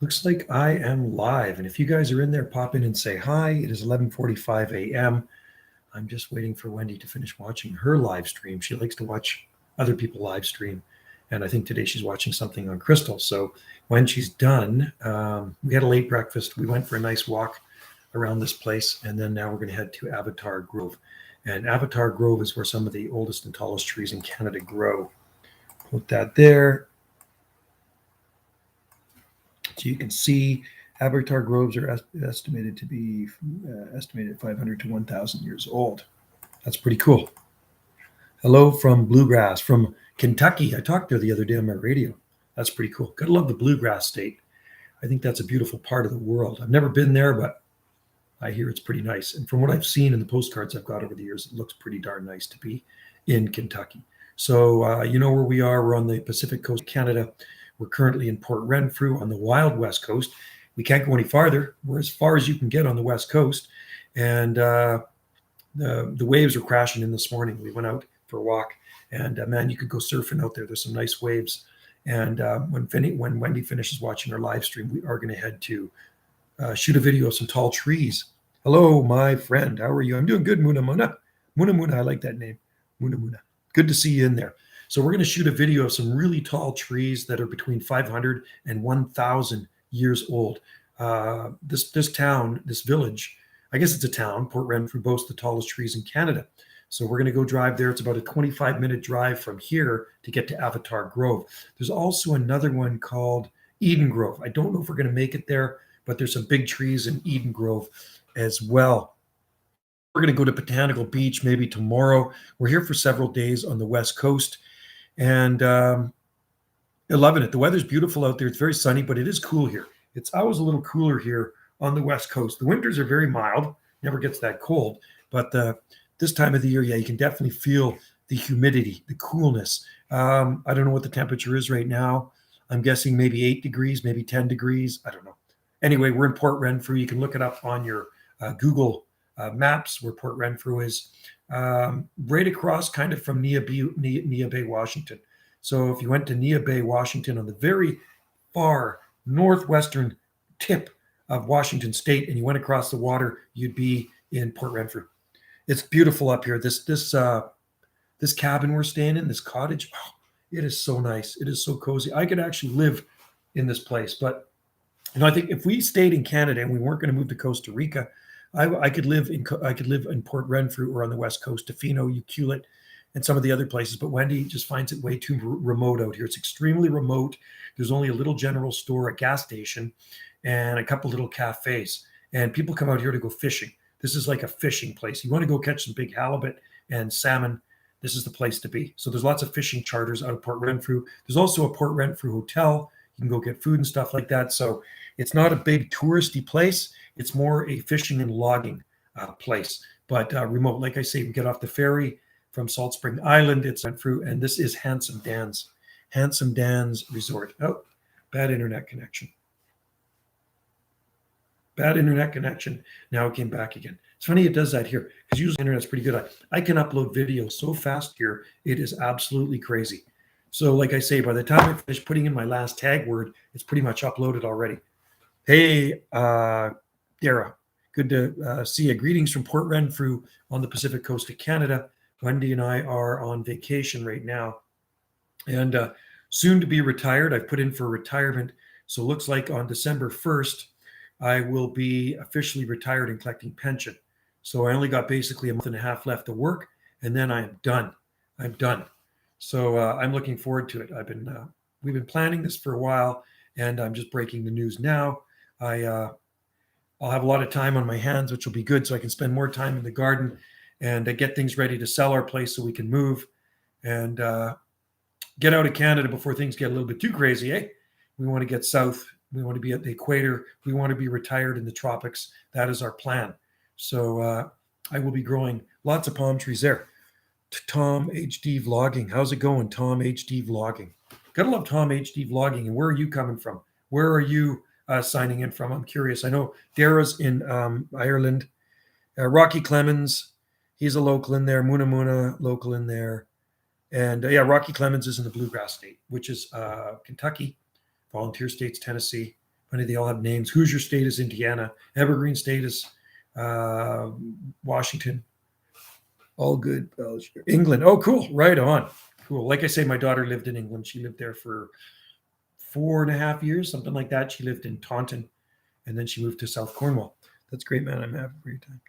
Looks like I am live. And if you guys are in there, pop in and say hi. It is 11:45 a.m. I'm just waiting for Wendy to finish watching her live stream. She likes to watch other people live stream. And I think today she's watching something on Crystal. So when she's done, we had a late breakfast. We went for a nice walk around this place. And then now we're going to head to Avatar Grove. And Avatar Grove is where some of the oldest and tallest trees in Canada grow. Put that there. So you can see Avatar groves are estimated to be estimated 500 to 1,000 years old. That's pretty cool. Hello from Bluegrass, from Kentucky. I talked there the other day on my radio. That's pretty cool. Gotta love the Bluegrass state. I think that's a beautiful part of the world. I've never been there, but I hear it's pretty nice. And from what I've seen in the postcards I've got over the years, it looks pretty darn nice to be in Kentucky. So you know where we are. We're on the Pacific coast of Canada. We're currently in Port Renfrew on the wild west coast. We can't go any farther. We're as far as you can get on the west coast. And the waves were crashing in this morning. We went out for a walk, and man, you could go surfing out there. There's some nice waves. And when Wendy finishes watching our live stream, we are going to head to shoot a video of some tall trees. Hello, my friend. How are you? I'm doing good, Muna Muna. Muna Muna, I like that name. Muna Muna. Good to see you in there. So we're going to shoot a video of some really tall trees that are between 500 and 1,000 years old. This town, this village, I guess it's a town, Port Renfrew, boasts the tallest trees in Canada. So we're going to go drive there. It's about a 25-minute drive from here to get to Avatar Grove. There's also another one called Eden Grove. I don't know if we're going to make it there, but there's some big trees in Eden Grove as well. We're going to go to Botanical Beach maybe tomorrow. We're here for several days on the West Coast. And I'm loving it. The weather's beautiful out there. It's very sunny, but it is cool here. It's always a little cooler here on the West Coast. The winters are very mild, never gets that cold. But this time of the year, yeah, you can definitely feel the humidity, the coolness. I don't know what the temperature is right now. I'm guessing maybe 8 degrees, maybe 10 degrees. I don't know. Anyway, we're in Port Renfrew. You can look it up on your Google Maps where Port Renfrew is. Right across kind of from Nia Bay, Washington. So if you went to Nia Bay, Washington, on the very far northwestern tip of Washington State, and you went across the water, you'd be in Port Renfrew. It's beautiful up here. This cabin we're staying in, this cottage, oh, it is so nice. It is so cozy. I could actually live in this place, but I think if we stayed in Canada and we weren't going to move to Costa Rica, I could live in Port Renfrew or on the West Coast, Tofino, Ucluelet, and some of the other places. But Wendy just finds it way too remote out here. It's extremely remote. There's only a little general store, a gas station, and a couple little cafes. And people come out here to go fishing. This is like a fishing place. You want to go catch some big halibut and salmon, this is the place to be. So there's lots of fishing charters out of Port Renfrew. There's also a Port Renfrew hotel. You can go get food and stuff like that. So it's not a big touristy place. It's more a fishing and logging place, but remote. Like I say, we get off the ferry from Salt Spring Island. It's Renfrew, and this is Handsome Dan's Resort. Oh, bad internet connection. Bad internet connection. Now it came back again. It's funny it does that here because usually the internet's pretty good. I can upload videos so fast here. It is absolutely crazy. So like I say, by the time I finish putting in my last tag word, it's pretty much uploaded already. Hey, Dara, good to see you. Greetings from Port Renfrew on the Pacific coast of Canada. Wendy and I are on vacation right now and soon to be retired. I've put in for retirement. So it looks like on December 1st, I will be officially retired and collecting pension. So I only got basically a month and a half left to work, and then I am done. I'm done. So I'm looking forward to it. We've been planning this for a while, and I'm just breaking the news now. I'll have a lot of time on my hands, which will be good, so I can spend more time in the garden and get things ready to sell our place so we can move and get out of Canada before things get a little bit too crazy, eh? We want to get south. We want to be at the equator. We want to be retired in the tropics. That is our plan. So I will be growing lots of palm trees there. Tom HD Vlogging. How's it going, Tom HD Vlogging? Gotta love Tom HD Vlogging. And where are you coming from? Where are you signing in from? I'm curious. I know Dara's in Ireland. Rocky Clemens, he's a local in there. Muna Muna, local in there. And yeah, Rocky Clemens is in the Bluegrass State, which is Kentucky. Volunteer State's Tennessee. Funny, they all have names. Hoosier State is Indiana. Evergreen State is Washington. All good. England. Oh, cool. Right on. Cool. Like I say, my daughter lived in England. She lived there for 4.5 years, something like that. She lived in Taunton, and then she moved to South Cornwall. That's great, man. I'm having a great time.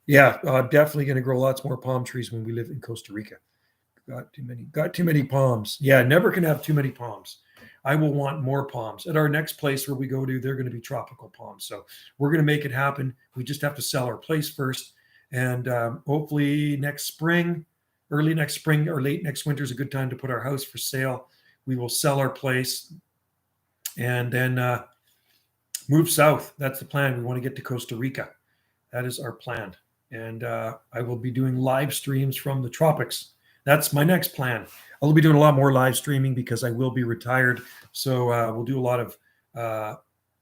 Yeah, definitely going to grow lots more palm trees when we live in Costa Rica. Got too many palms. Yeah, never can have too many palms. I will want more palms. At our next place where we go to, they're going to be tropical palms. So we're going to make it happen. We just have to sell our place first. And hopefully next spring, early next spring or late next winter is a good time to put our house for sale. We will sell our place and then move south. That's the plan. We want to get to Costa Rica. That is our plan. And I will be doing live streams from the tropics. That's my next plan. I'll be doing a lot more live streaming because I will be retired. So we'll do a lot of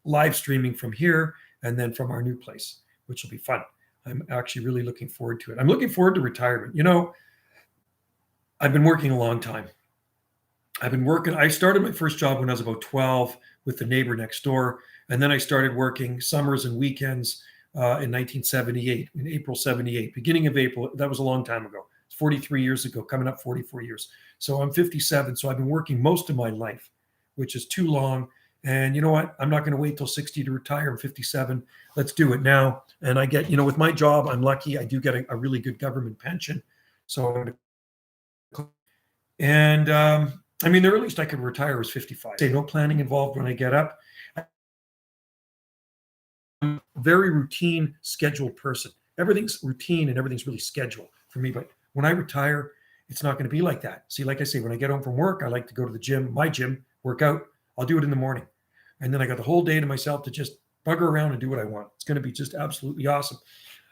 live streaming from here and then from our new place, which will be fun. I'm actually really looking forward to it. I'm looking forward to retirement. You know, I've been working a long time. I started my first job when I was about 12 with the neighbor next door. And then I started working summers and weekends in 1978, in April 78, beginning of April. That was a long time ago. 43 years ago, coming up 44 years. So I'm 57. So I've been working most of my life, which is too long. And you know what? I'm not going to wait till 60 to retire. I'm 57. Let's do it now. And I get, with my job, I'm lucky. I do get a really good government pension. So, and the earliest I could retire was 55. Say no planning involved when I get up. I'm a very routine, scheduled person. Everything's routine and everything's really scheduled for me. But when I retire, it's not going to be like that. See, like I say, when I get home from work, I like to go to the gym, my gym, work out. I'll do it in the morning. And then I got the whole day to myself to just bugger around and do what I want. It's going to be just absolutely awesome.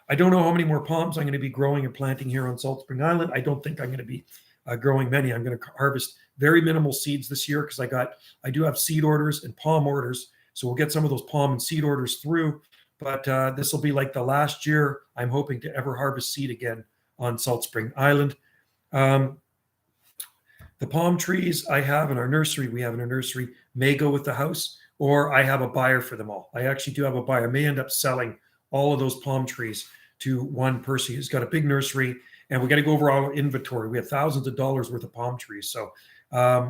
I don't know how many more palms I'm going to be growing and planting here on Salt Spring Island. I don't think I'm going to be growing many. I'm going to harvest very minimal seeds this year because I do have seed orders and palm orders. So we'll get some of those palm and seed orders through. But this will be like the last year I'm hoping to ever harvest seed again on Salt Spring Island. The palm trees I have in our nursery, may go with the house, or I have a buyer for them all. I actually do have a buyer. I may end up selling all of those palm trees to one person who's got a big nursery, and we got to go over our inventory. We have thousands of dollars worth of palm trees. So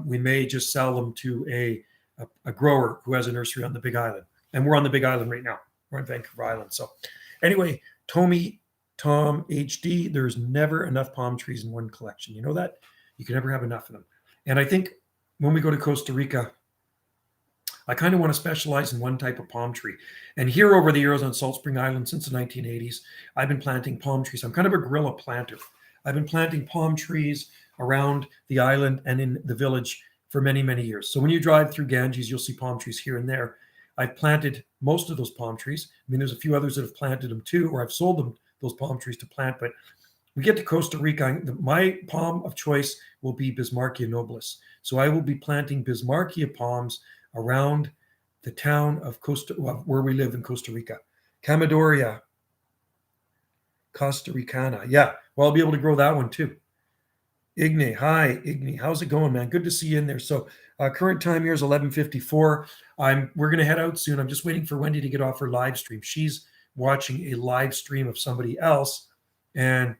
we may just sell them to a grower who has a nursery on the Big Island. And we're on the Big Island right now. We're on Vancouver Island. So anyway, Tom HD, there's never enough palm trees in one collection. You know that? You can never have enough of them. And I think when we go to Costa Rica, I kind of want to specialize in one type of palm tree. And here over the years on Salt Spring Island since the 1980s, I've been planting palm trees. I'm kind of a guerrilla planter. I've been planting palm trees around the island and in the village for many, many years. So when you drive through Ganges, you'll see palm trees here and there. I've planted most of those palm trees. There's a few others that have planted them too, or I've sold them those palm trees to plant. But we get to Costa Rica, my palm of choice will be Bismarckia nobilis. So I will be planting Bismarckia palms around the town of where we live in Costa Rica. Camadoria Costa Ricana. Yeah, well, I'll be able to grow that one too. Igne, hi, Igne. How's it going, man? Good to see you in there. So current time here is 11:54. We're going to head out soon. I'm just waiting for Wendy to get off her live stream. She's watching a live stream of somebody else, and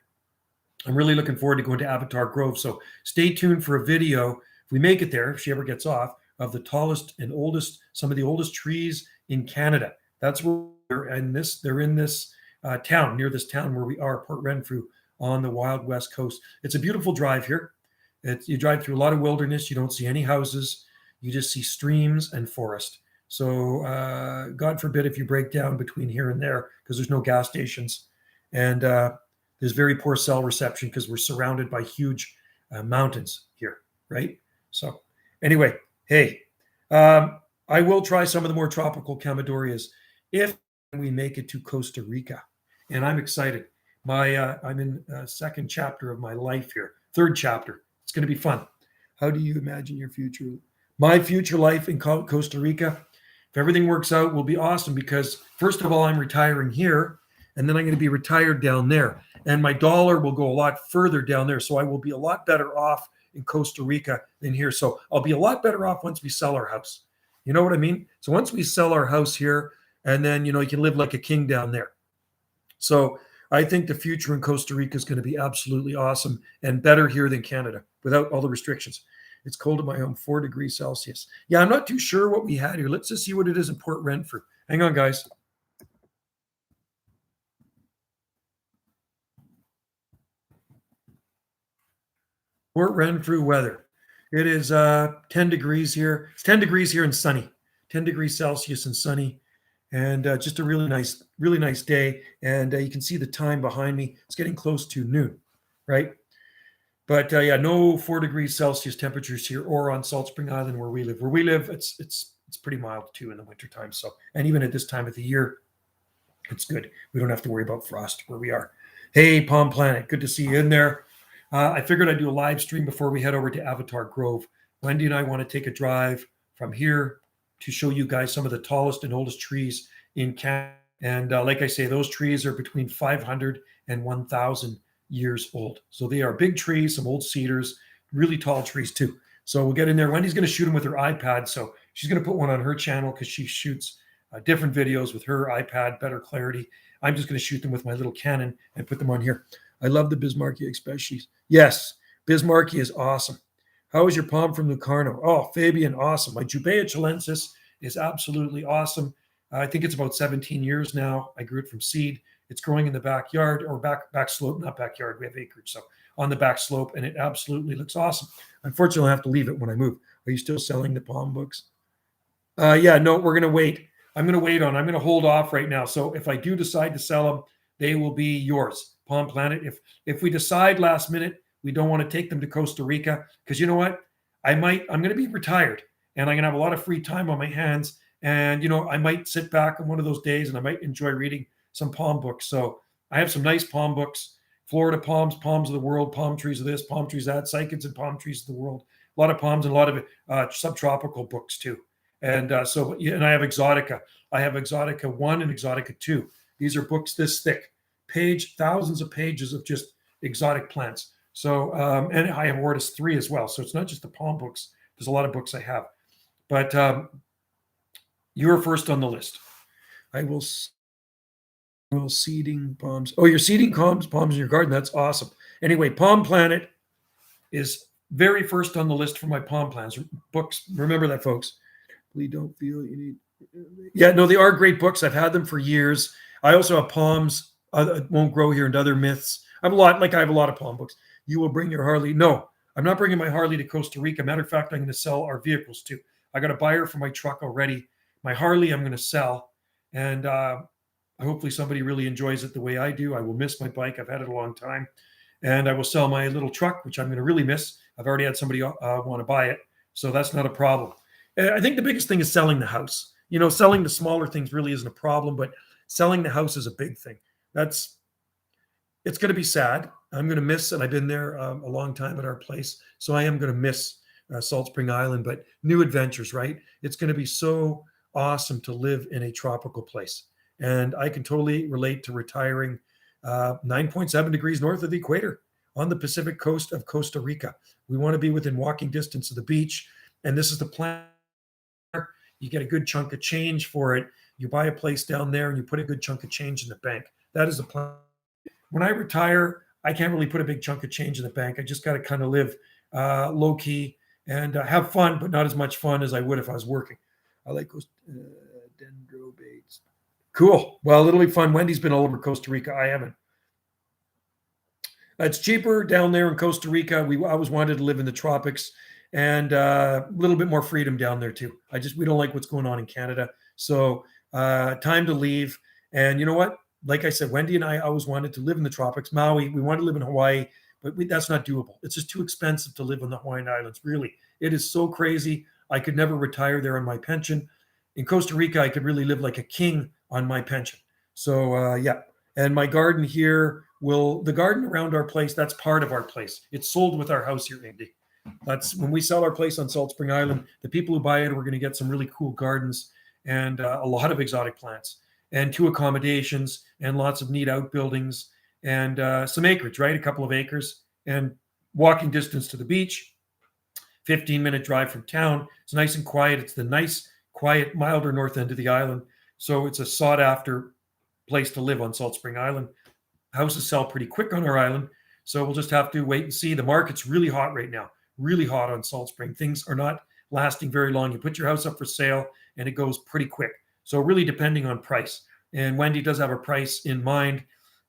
I'm really looking forward to going to Avatar Grove. So stay tuned for a video, if we make it there, if she ever gets off, of the tallest and oldest, some of the oldest trees in Canada. That's where they're in this town, near this town where we are, Port Renfrew, on the Wild West Coast. It's a beautiful drive here. You drive through a lot of wilderness. You don't see any houses. You just see streams and forest. So God forbid if you break down between here and there, because there's no gas stations. And there's very poor cell reception because we're surrounded by huge mountains here, right? So anyway, hey, I will try some of the more tropical Camadorias if we make it to Costa Rica. And I'm excited. I'm in second chapter of my life here, third chapter. It's going to be fun. How do you imagine your future? My future life in Costa Rica, if everything works out, will be awesome because first of all, I'm retiring here and then I'm going to be retired down there. And my dollar will go a lot further down there. So I will be a lot better off in Costa Rica than here. So I'll be a lot better off once we sell our house. You know what I mean? So once we sell our house here, and then, you can live like a king down there. So I think the future in Costa Rica is going to be absolutely awesome and better here than Canada without all the restrictions. It's cold at my home, 4 degrees Celsius. Yeah, I'm not too sure what we had here. Let's just see what it is in Port Renfrew. Hang on, guys. Port Renfrew weather. It is 10 degrees here. It's 10 degrees here and sunny. 10 degrees Celsius and sunny. And just a really nice day. And you can see the time behind me. It's getting close to noon, right? But yeah, no 4 degrees Celsius temperatures here or on Salt Spring Island where we live. Where we live, it's pretty mild too in the wintertime. So, and even at this time of the year, it's good. We don't have to worry about frost where we are. Hey, Palm Planet, good to see you in there. I figured I'd do a live stream before we head over to Avatar Grove. Wendy and I want to take a drive from here to show you guys some of the tallest and oldest trees in Canada. And like I say, those trees are between 500 and 1,000 years old. So they are big trees, some old cedars, really tall trees too. So we'll get in there. Wendy's going to shoot them with her iPad. So she's going to put one on her channel because she shoots different videos with her iPad, better clarity. I'm just going to shoot them with my little Canon and put them on here. I love the Bismarckia especially. Yes, Bismarckia is awesome. How is your palm from Lucarno? Oh, Fabian, awesome. My Jubea chilensis is absolutely awesome. I think it's about 17 years now. I grew it from seed. It's growing in the backyard or back slope, not backyard. We have acreage, so on the back slope, and it absolutely looks awesome. Unfortunately, I'll have to leave it when I move. Are you still selling the palm books? Yeah, no, we're going to wait. I'm going to hold off right now. So if I do decide to sell them, they will be yours, Palm Planet. If we decide last minute we don't want to take them to Costa Rica, because you know what? I'm going to be retired and I'm going to have a lot of free time on my hands. And, I might sit back on one of those days and I might enjoy reading some palm books. So I have some nice palm books, Florida palms, palms of the world, palm trees of this, palm trees that, cycads and palm trees of the world. A lot of palms and a lot of subtropical books too. And and I have Exotica. I have Exotica 1 and Exotica 2. These are books this thick, thousands of pages of just exotic plants. So, and I have Ortis 3 as well. So it's not just the palm books. There's a lot of books I have. But you're first on the list. I will seeding palms. Oh, you're seeding palms in your garden. That's awesome. Anyway, Palm Planet is very first on the list for my palm plants books. Remember that, folks. We don't feel you need. Yeah, no, they are great books. I've had them for years. I also have palms. Won't grow here and other myths. I have a lot of palm books. You will bring your Harley. No, I'm not bringing my Harley to Costa Rica. Matter of fact, I'm going to sell our vehicles too. I got a buyer for my truck already. My Harley, I'm going to sell. And hopefully somebody really enjoys it the way I do. I will miss my bike. I've had it a long time. And I will sell my little truck, which I'm going to really miss. I've already had somebody want to buy it. So that's not a problem. I think the biggest thing is selling the house. Selling the smaller things really isn't a problem, but selling the house is a big thing. It's going to be sad. I'm going to miss, and I've been there a long time at our place. So I am going to miss Salt Spring Island, but new adventures, right? It's going to be so awesome to live in a tropical place. And I can totally relate to retiring 9.7 degrees north of the equator on the Pacific coast of Costa Rica. We want to be within walking distance of the beach. And this is the plan. You get a good chunk of change for it. You buy a place down there and you put a good chunk of change in the bank. That is the plan. When I retire, I can't really put a big chunk of change in the bank. I just got to kind of live low key and have fun, but not as much fun as I would if I was working. I like those dendrobates. Cool. Well, it'll be fun. Wendy's been all over Costa Rica. I haven't. It's cheaper down there in Costa Rica. I always wanted to live in the tropics. And a little bit more freedom down there too. We don't like what's going on in Canada. So time to leave. And you know what? Like I said, Wendy and I always wanted to live in the tropics. Maui, we wanted to live in Hawaii, but that's not doable. It's just too expensive to live on the Hawaiian Islands. Really, it is so crazy. I could never retire there on my pension. In Costa Rica, I could really live like a king on my pension. So yeah. And my garden here the garden around our place, that's part of our place. It's sold with our house here, Andy. That's when we sell our place on Salt Spring Island. The people who buy it, we're going to get some really cool gardens and a lot of exotic plants and 2 accommodations and lots of neat outbuildings and some acreage, right? A couple of acres and walking distance to the beach, 15-minute drive from town. It's nice and quiet. It's the nice, quiet, milder north end of the island. So it's a sought after place to live on Salt Spring Island. Houses sell pretty quick on our island. So we'll just have to wait and see. The market's really hot right now, really hot on Salt Spring. Things are not lasting very long. You put your house up for sale and it goes pretty quick. So really depending on price. And Wendy does have a price in mind,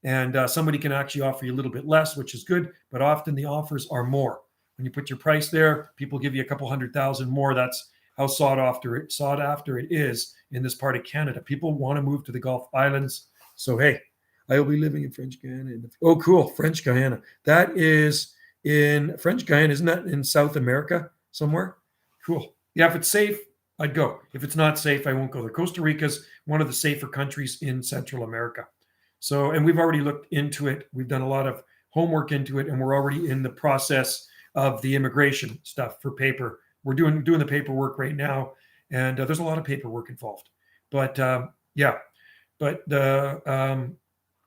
and somebody can actually offer you a little bit less, which is good, but often the offers are more. When you put your price there, people give you a couple 100,000 more. That's how sought after it is in this part of Canada. People want to move to the Gulf Islands. So, hey, I will be living in French Guiana. Oh, cool. French Guiana. That is in French Guiana. Isn't that in South America somewhere? Cool. Yeah, if it's safe, I'd go. If it's not safe, I won't go there. Costa Rica's one of the safer countries in Central America. So, and we've already looked into it. We've done a lot of homework into it, and we're already in the process of the immigration stuff for paper. We're doing the paperwork right now, and there's a lot of paperwork involved. But yeah, but the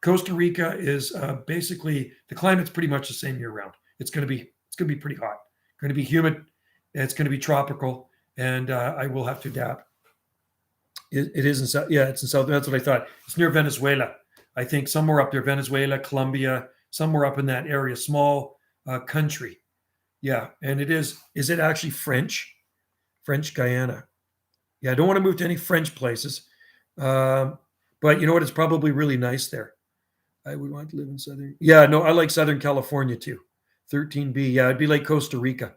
Costa Rica is basically, the climate's pretty much the same year round. It's going to be pretty hot. Going to be humid. It's going to be tropical, and I will have to adapt. It is in South. Yeah, it's in South. That's what I thought. It's near Venezuela. I think somewhere up there, Venezuela, Colombia, somewhere up in that area. Small country. Yeah, and it is. Is it actually French? French Guiana. Yeah, I don't want to move to any French places, but you know what? It's probably really nice there. I would want to live in Southern. Yeah, no, I like Southern California too. 13B. Yeah, it'd be like Costa Rica.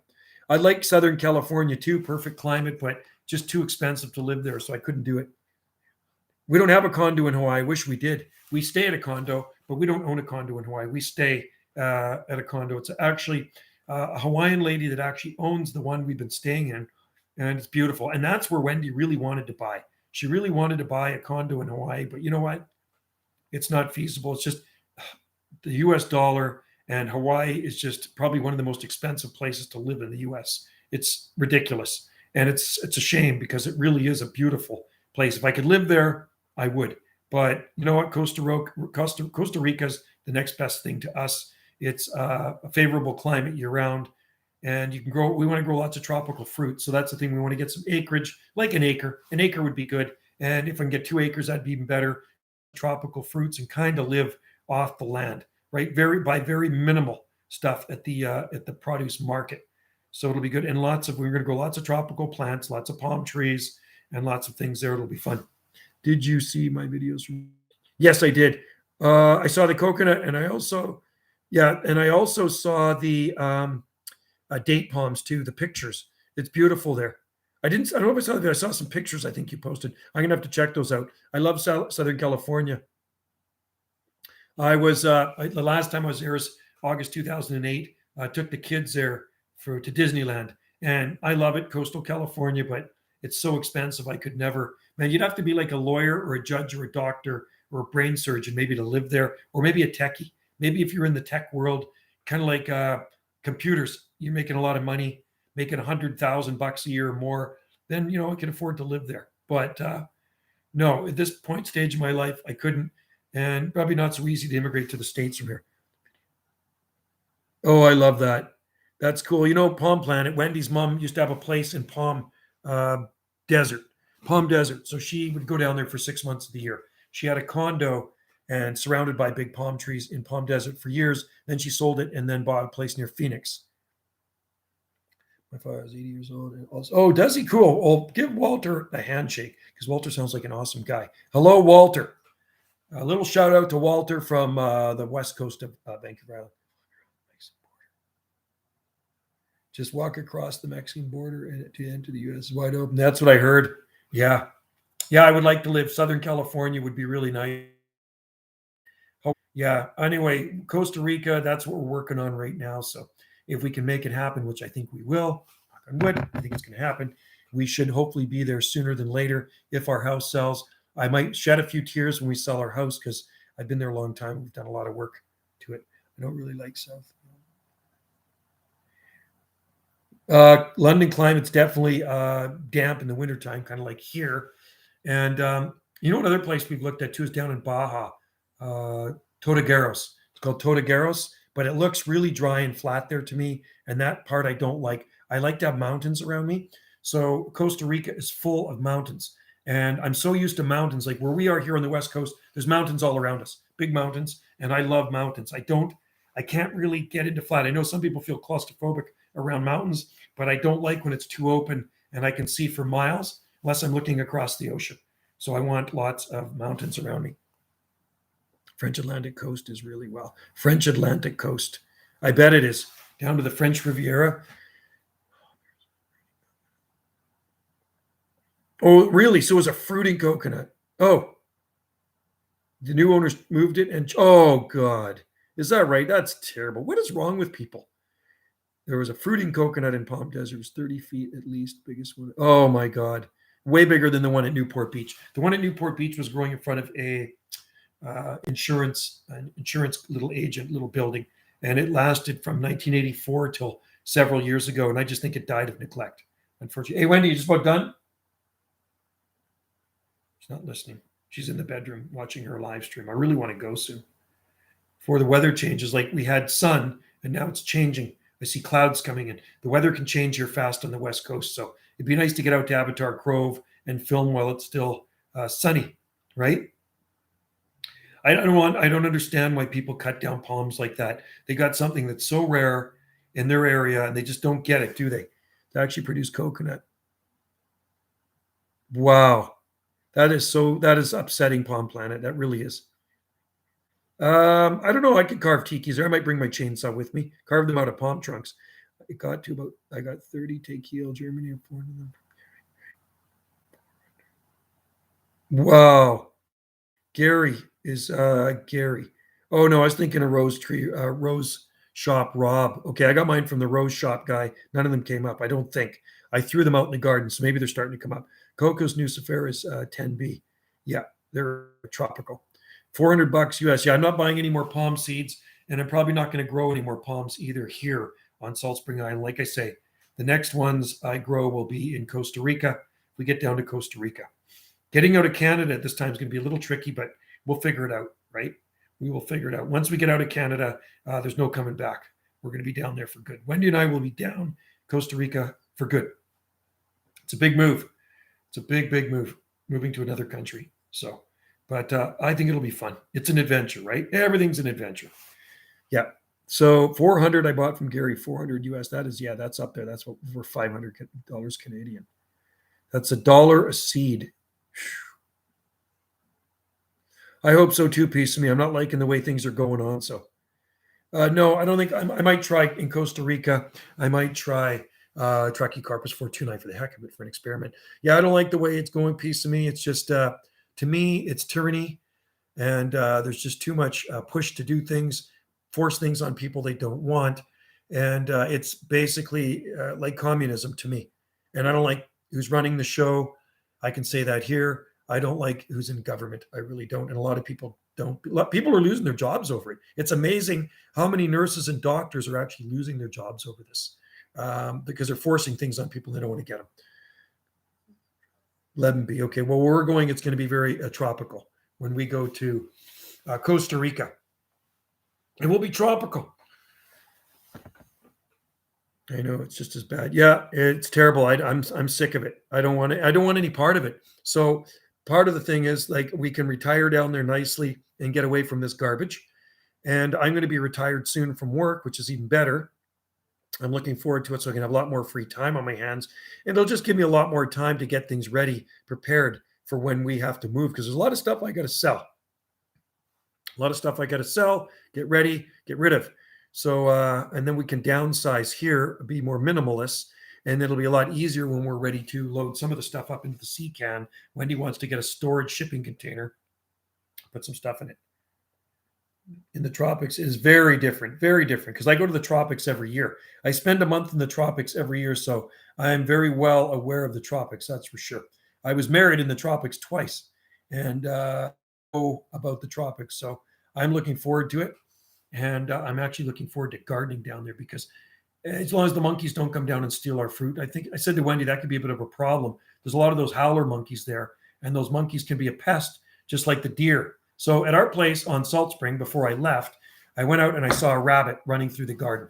I like Southern California too. Perfect climate, but just too expensive to live there, so I couldn't do it. We don't have a condo in Hawaii. I wish we did. We stay at a condo, but we don't own a condo in Hawaii. We stay at a condo. It's actually a Hawaiian lady that actually owns the one we've been staying in, and it's beautiful. And that's where Wendy really wanted to buy. She really wanted to buy a condo in Hawaii, but you know what? It's not feasible. It's just the US dollar, and Hawaii is just probably one of the most expensive places to live in the US. It's ridiculous. And it's a shame because it really is a beautiful place. If I could live there, I would. But you know what? Costa Rica's the next best thing to us. It's a favorable climate year round, and you can grow. We want to grow lots of tropical fruit, so that's the thing. We want to get some acreage, like an acre. An acre would be good, and if I can get 2 acres, that'd be even better. Tropical fruits and kind of live off the land, right? Very minimal stuff at the produce market. So it'll be good, and we're going to grow lots of tropical plants, lots of palm trees, and lots of things there. It'll be fun. Did you see my videos? Yes, I did. I saw the coconut, and I also saw the date palms too. The pictures, it's beautiful there. I don't know if I saw that. I saw some pictures I think you posted. I'm gonna have to check those out. I love Southern California. I was the last time I was there was August 2008. I took the kids there to Disneyland, and I love it, coastal California, but it's so expensive. I could never. Man, you'd have to be like a lawyer or a judge or a doctor or a brain surgeon maybe to live there, or maybe a techie. Maybe if you're in the tech world, kind of like computers, you're making a lot of money, making $100,000 a year or more, then I can afford to live there. But no, at this stage in my life, I couldn't, and probably not so easy to immigrate to the States from here. Oh, I love that. That's cool. Palm Planet. Wendy's mom used to have a place in Palm Desert. So she would go down there for 6 months of the year. She had a condo and surrounded by big palm trees in Palm Desert for years. Then she sold it and then bought a place near Phoenix. My father is 80 years old. And also, oh, does he? Cool. Well, give Walter a handshake because Walter sounds like an awesome guy. Hello, Walter. A little shout out to Walter from the west coast of Vancouver Island. Just walk across the Mexican border and to enter the U.S. is wide open. That's what I heard. Yeah. I would like to live. Southern California would be really nice. Yeah. Anyway, Costa Rica, that's what we're working on right now. So if we can make it happen, which I think we will, knock on wood, I think it's going to happen. We should hopefully be there sooner than later if our house sells. I might shed a few tears when we sell our house because I've been there a long time. We've done a lot of work to it. I don't really like South. London climate's definitely damp in the wintertime, kind of like here. And another place we've looked at too is down in Baja, Todogaros. It's called Todogaros, but it looks really dry and flat there to me. And that part I don't like. I like to have mountains around me. So Costa Rica is full of mountains. And I'm so used to mountains, like where we are here on the West Coast, there's mountains all around us, big mountains. And I love mountains. I can't really get into flat. I know some people feel claustrophobic around mountains, but I don't like when it's too open and I can see for miles unless I'm looking across the ocean. So I want lots of mountains around me. French Atlantic coast is really well. French Atlantic coast. I bet it is. Down to the French Riviera. Oh, really? So it was a fruiting coconut. Oh, the new owners moved it and, oh, God. Is that right? That's terrible. What is wrong with people? There was a fruiting coconut in Palm Desert. It was 30 feet at least. Biggest one. Oh, my God. Way bigger than the one at Newport Beach. The one at Newport Beach was growing in front of an insurance little building. And it lasted from 1984 till several years ago. And I just think it died of neglect, unfortunately. Hey, Wendy, you just about done? She's not listening. She's in the bedroom watching her live stream. I really want to go soon. Before the weather changes, like we had sun and now it's changing. I see clouds coming in. The weather can change here fast on the West Coast. So it'd be nice to get out to Avatar Grove and film while it's still sunny, right? I don't understand why people cut down palms like that. They got something that's so rare in their area and they just don't get it, do they? To actually produce coconut. Wow. That is upsetting, Palm Planet. That really is. I don't know. I could carve tikis there. I might bring my chainsaw with me, carve them out of palm trunks. I got 30 take heel Germany and 4 of them. Wow. Gary is Gary. Oh no, I was thinking a rose shop Rob. Okay, I got mine from the rose shop guy. None of them came up. I don't think. I threw them out in the garden, so maybe they're starting to come up. Coco's nuciferus 10B. Yeah, they're tropical. $400 US. Yeah, I'm not buying any more palm seeds, and I'm probably not going to grow any more palms either here on Salt Spring Island. Like I say, the next ones I grow will be in Costa Rica. If we get down to Costa Rica. Getting out of Canada at this time is going to be a little tricky, but we'll figure it out, right? We will figure it out. Once we get out of Canada, there's no coming back. We're going to be down there for good. Wendy and I will be down Costa Rica for good. It's a big move. It's a big, big move, moving to another country. So, but I think it'll be fun. It's an adventure, right? Everything's an adventure. Yeah. So 400 I bought from Gary, 400 US. That's up there. That's what over $500 Canadian. That's $1 a seed. I hope so too, piece of me. I'm not liking the way things are going on. So no, I don't think I might try in Costa Rica. I might try Trachycarpus fortunae for the heck of it, for an experiment. Yeah, I don't like the way it's going, piece of me. It's just to me, it's tyranny, and there's just too much push to do things, force things on people they don't want, and it's basically like communism to me. And I don't like who's running the show. I can say that here. I don't like who's in government. I really don't. And a lot of people don't. People are losing their jobs over it. It's amazing how many nurses and doctors are actually losing their jobs over this because they're forcing things on people they don't want to get them. Let them be. Okay. Well, where we're going, it's going to be very tropical when we go to Costa Rica. It will be tropical. I know it's just as bad. Yeah, it's terrible. I'm sick of it. I don't want it. I don't want any part of it. So part of the thing is like we can retire down there nicely and get away from this garbage. And I'm going to be retired soon from work, which is even better. I'm looking forward to it so I can have a lot more free time on my hands. And it'll just give me a lot more time to get things ready, prepared for when we have to move. Because there's a lot of stuff I got to sell. A lot of stuff I got to sell, get ready, get rid of. So, and then we can downsize here, be more minimalist, and it'll be a lot easier when we're ready to load some of the stuff up into the sea can. Wendy wants to get a storage shipping container, put some stuff in it. In the tropics is very different because I go to the tropics every year. I spend a month in the tropics every year, so I am very well aware of the tropics, that's for sure. I was married in the tropics twice and know about the tropics, so I'm looking forward to it. And I'm actually looking forward to gardening down there because as long as the monkeys don't come down and steal our fruit, I think I said to Wendy, that could be a bit of a problem. There's a lot of those howler monkeys there, and those monkeys can be a pest, just like the deer. So at our place on Salt Spring, before I left, I went out and I saw a rabbit running through the garden.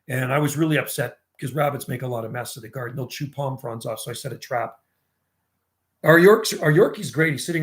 And I was really upset because rabbits make a lot of mess of the garden. They'll chew palm fronds off. So I set a trap. Our Yorkie's great. He's sitting